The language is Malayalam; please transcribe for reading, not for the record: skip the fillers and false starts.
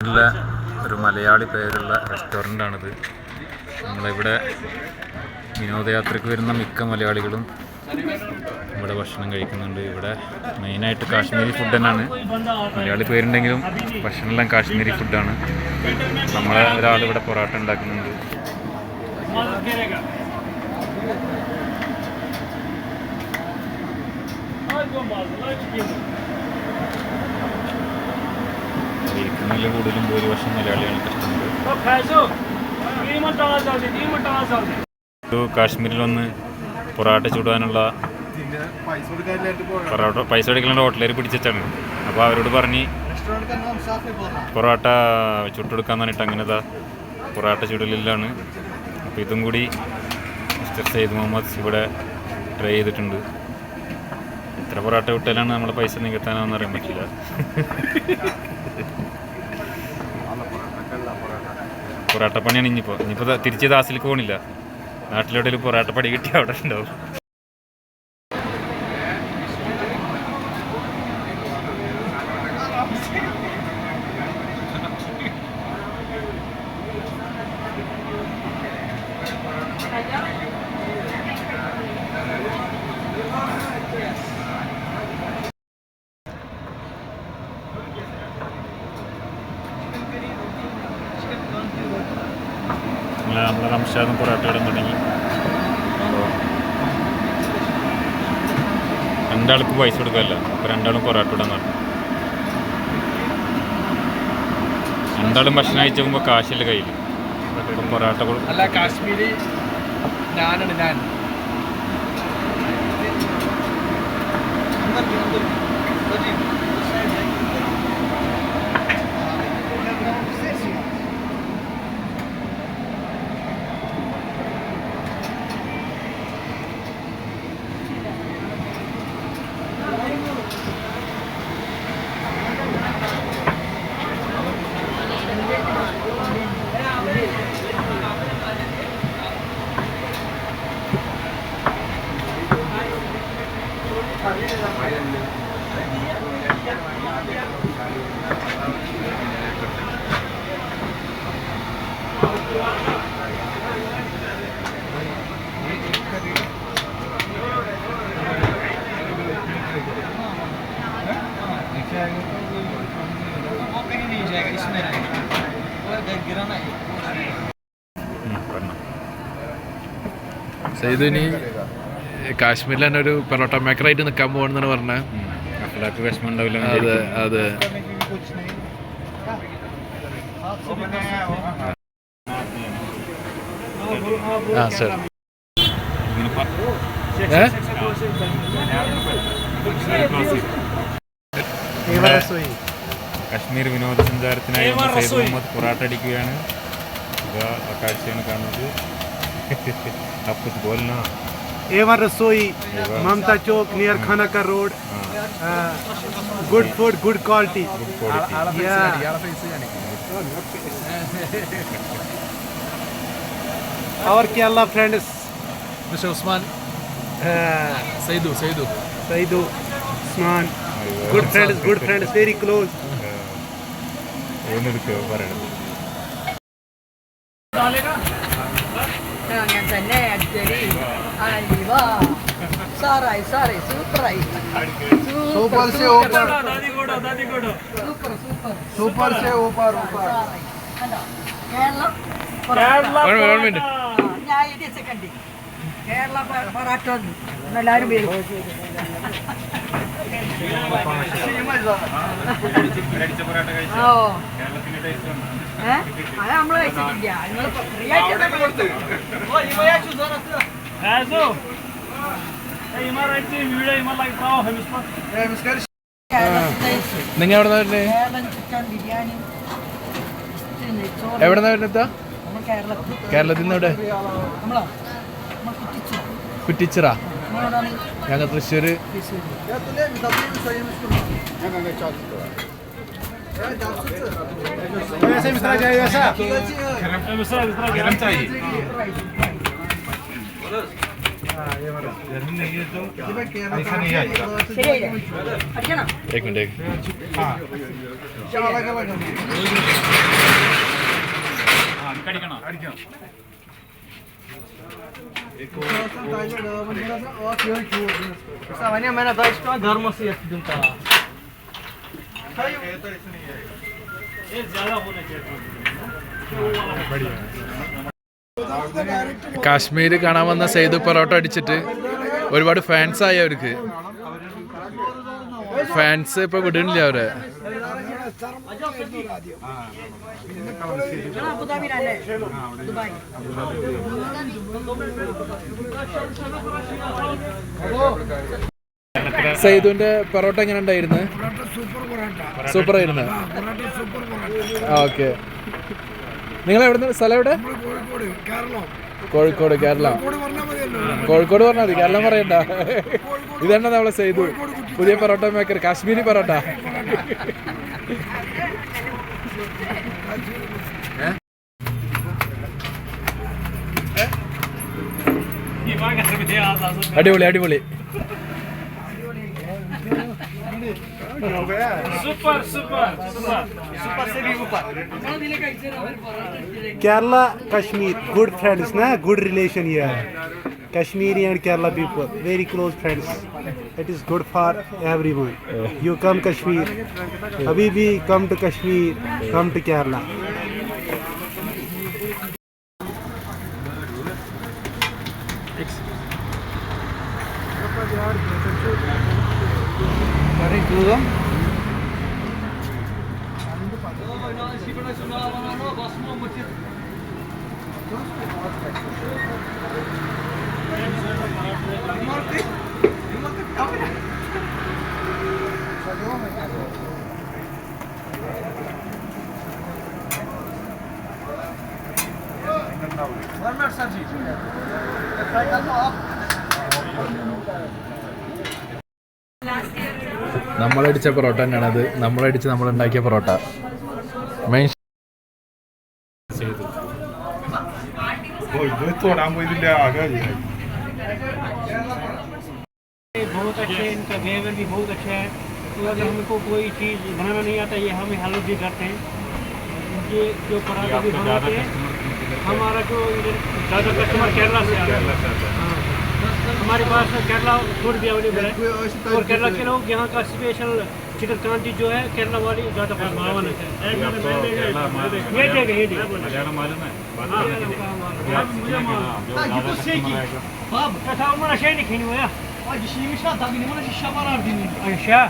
ഉള്ള ഒരു മലയാളി പേരുള്ള റെസ്റ്റോറൻ്റാണിത്. നമ്മളിവിടെ വിനോദയാത്രയ്ക്ക് വരുന്ന മിക്ക മലയാളികളും ഇവിടെ ഭക്ഷണം കഴിക്കുന്നുണ്ട്. ഇവിടെ മെയിനായിട്ട് കാശ്മീരി ഫുഡ് തന്നെയാണ്. മലയാളി പേരുണ്ടെങ്കിലും ഭക്ഷണമെല്ലാം കാശ്മീരി ഫുഡാണ്. നമ്മളെ ഒരാൾ ഇവിടെ പൊറോട്ട ഉണ്ടാക്കുന്നുണ്ട്. ഇരിക്കുന്നതിൽ കൂടുതലും ഭൂരിപക്ഷം മലയാളിയാണ് കഷ്ടപ്പെടുന്നത്. കാശ്മീരിൽ വന്ന് പൊറോട്ട ചുടാനുള്ള പൈസ കൊടുക്കലാണ്ട് ഹോട്ടലിൽ പിടിച്ചാണ്. അപ്പോൾ അവരോട് പറഞ്ഞ് പൊറോട്ട ചുട്ടെടുക്കാന്ന് പറഞ്ഞിട്ട് അങ്ങനത്തെ പൊറോട്ട ചുടലിലാണ്. അപ്പോൾ ഇതും കൂടി മിസ്റ്റർ സെയ്ദ് മുഹമ്മദ് ഇവിടെ ട്രൈ ചെയ്തിട്ടുണ്ട്. എത്ര പൊറോട്ട വിട്ടാലാണ് നമ്മളെ പൈസ നികത്താനാണെന്ന് അറിയാൻ പറ്റില്ല. പൊറോട്ട പണിയാണ് ഇനിയിപ്പോൾ തിരിച്ച് ദാസിലേക്ക് പോകണില്ല. നാട്ടിലോട്ടൊരു പൊറോട്ട പടി കിട്ടി അവിടെ ഉണ്ടാവും. നമ്മളെ റംഷാദും പൊറോട്ട ഇടാൻ തുടങ്ങി. അപ്പോൾ രണ്ടാൾക്ക് പൈസ കൊടുക്കാമല്ല, അപ്പോൾ രണ്ടാളും പൊറോട്ട ഇടാൻ പറഞ്ഞു. രണ്ടാളും ഭക്ഷണം കഴിച്ച് പോകുമ്പോൾ കാശില്ല കയ്യിൽ. അപ്പം പൊറോട്ട അല്ല, കാശ്മീരി നാനാണ് ഞാൻ. സൈദുനി കാശ്മീരിൽ തന്നെ ഒരു പൊറോട്ട മേക്കറായിട്ട് നിൽക്കാൻ പോകണമെന്നാണ് പറഞ്ഞത്. അഫ്ലാക്ക് വിഷമം ഉണ്ടാവില്ല. അതെ അതെ. ആ സർ, കശ്മീർ വിനോദസഞ്ചാരത്തിനായി സെയ്ദ് മുഹമ്മദ് പൊറാട്ട അടിക്കുകയാണ്. ഇത് ആ കാഴ്ചയാണ് കാണുന്നത്. आपको बोलना एवर रसोई, ममता चौक नियर खाना का road. Good food, good quality. और क्या अल्लाह friends, mister Usman, Saidu Usman, good friends, very close. ഞാൻ തന്നെ അടിച്ചടി അലിവാ സാറായി സൂപ്പറായി സൂപ്പർ से ऊपर കേരള ഞാൻ ഇത് സെക്കൻഡ് കേരള പൊറാട്ട എല്ലാവരും വരും. ഓ അത് നമ്മൾ കഴിച്ചിട്ടില്ല. നിങ്ങൾ ഫ്രീ ആയിട്ട് നിങ്ങൾ എവിടെ വരുന്നത്? ബിരിയാണി എവിടെ നിന്ന് വരുന്നത്? കേരളത്തിൽ നിന്ന്. എവിടെ? കുറ്റിച്ചിറ. ഞങ്ങൾ തൃശ്ശൂര്. ശരിയല്ലേ അടിക്കണം एक मिनट धर्म से जुड़ता കാശ്മീർ കാണാൻ വന്ന സെയ്തു പൊറോട്ട അടിച്ചിട്ട് ഒരുപാട് ഫാൻസ് ആയി അവർക്ക്. ഫാൻസ് ഇപ്പൊ വിടുന്നില്ല അവരെ. അബുദാബിയിലല്ലേ ദുബായ് സെയ്തുവിന്റെ പൊറോട്ട എങ്ങനെ ഉണ്ടായിരുന്നു? സൂപ്പർ ആയിരുന്നു. ഓക്കെ. നിങ്ങൾ എവിടെ നിന്ന്? സ്ഥലം എവിടെ? കോഴിക്കോട്. കേരള. കോഴിക്കോട് പറഞ്ഞാൽ മതി, കേരളം പറയണ്ട. ഇതന്നെ നമ്മളെ സെയ്തു, പുതിയ പൊറോട്ട മേക്കർ, കാശ്മീരി പൊറോട്ട. അടിപൊളി അടിപൊളി. Kerala, Kashmir, good friends, na? Good relation here. Kashmiri and Kerala people, very close friends. It is good for everyone. You come Kashmir, Habibi, come to Kashmir, come to Kerala. നമ്മളടിച്ച parotta തന്നെയാണ് അത്. നമ്മളടിച്ച് നമ്മളുണ്ടാക്കിയ പൊറോട്ട. മെയിൻ बहुत अच्छे, इनका बिहेवियर भी बहुत अच्छा है. तो अगर हमको कोई चीज़ बनाना नहीं आता, ये हमें हेल्प भी करते हैं. ये जो पराठा भी बनाते हैं, हमारा जो ज़्यादा कस्टमर केरला से आता है. हाँ, हमारे पास केरला फूड भी अवेलेबल है. और केरला के लोग यहाँ का स्पेशल चिकन कांटी जो है केरला वाली ज़्यादा भावन है. ये देगा ये देगा. Kata umana şey ne keni ya? Acı şeymiş ha tabii ne bana şişe var ardını. Aşağı.